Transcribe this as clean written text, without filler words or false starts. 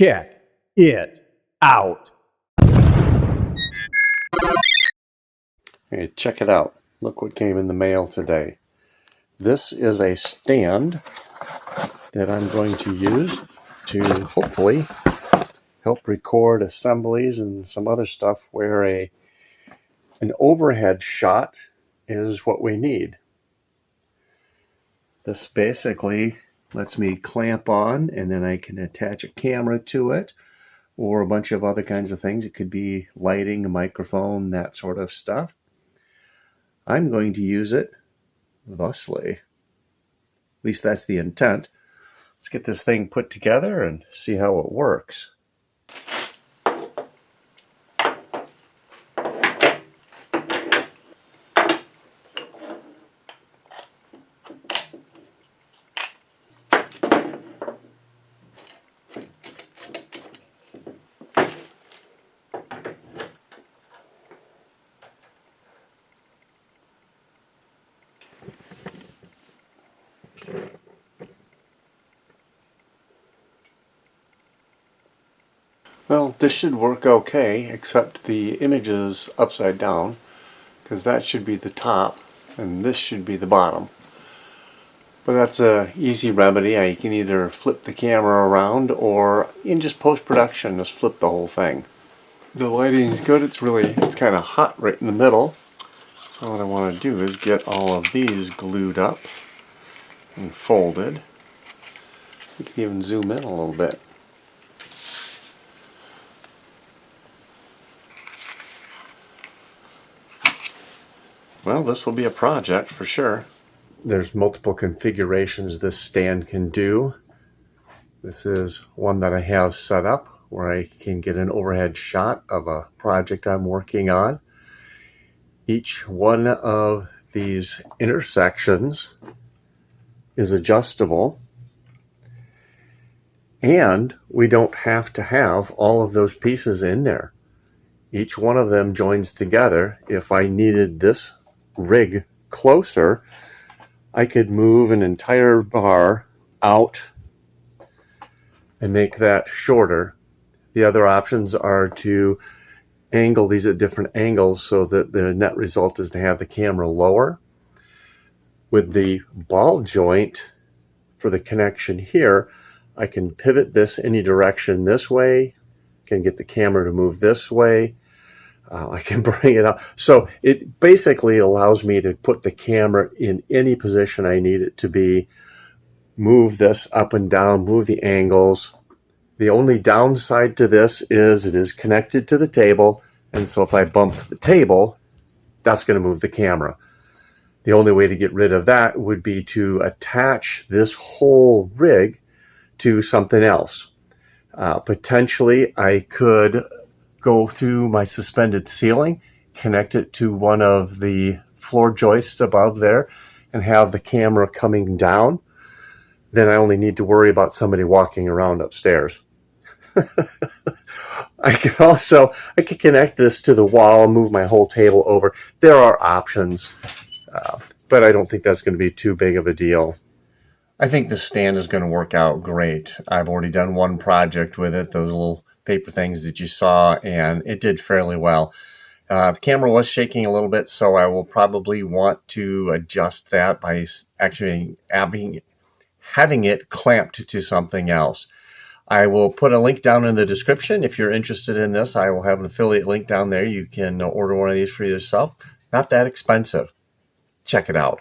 Check it out. Hey, check it out. Look what came in the mail today. This is a stand that I'm going to use to hopefully help record assemblies and some other stuff where an overhead shot is what we need. This basically lets me clamp on, and then I can attach a camera to it or a bunch of other kinds of things. It could be lighting, a microphone, that sort of stuff. I'm going to use it thusly. At least that's the intent. Let's get this thing put together and see how it works. Well, this should work okay, except the image is upside down, because that should be the top and this should be the bottom. But that's an easy remedy. I can either flip the camera around, or in just post-production just flip the whole thing. The lighting is good. It's kind of hot right in the middle. So what I want to do is get all of these glued up and folded. We can even zoom in a little bit. Well, this will be a project for sure. There's multiple configurations this stand can do. This is one that I have set up where I can get an overhead shot of a project I'm working on. Each one of these intersections is adjustable, and we don't have to have all of those pieces in there. Each one of them joins together. If I needed this rig closer, I could move an entire bar out and make that shorter. The other options are to angle these at different angles so that the net result is to have the camera lower. With the ball joint for the connection here, I can pivot this any direction this way, can get the camera to move this way. I can bring it up. So it basically allows me to put the camera in any position I need it to be, move this up and down, move the angles. The only downside to this is it is connected to the table, and so if I bump the table, that's going to move the camera. The only way to get rid of that would be to attach this whole rig to something else. Potentially, I could go through my suspended ceiling, connect it to one of the floor joists above there, and have the camera coming down. Then I only need to worry about somebody walking around upstairs. I could connect this to the wall, move my whole table over. There are options, but I don't think that's going to be too big of a deal. I think this stand is going to work out great. I've already done one project with it, those little paper things that you saw, and it did fairly well. The camera was shaking a little bit, so I will probably want to adjust that by actually having it clamped to something else. I will put a link down in the description. If you're interested in this, I will have an affiliate link down there. You can order one of these for yourself. Not that expensive. Check it out.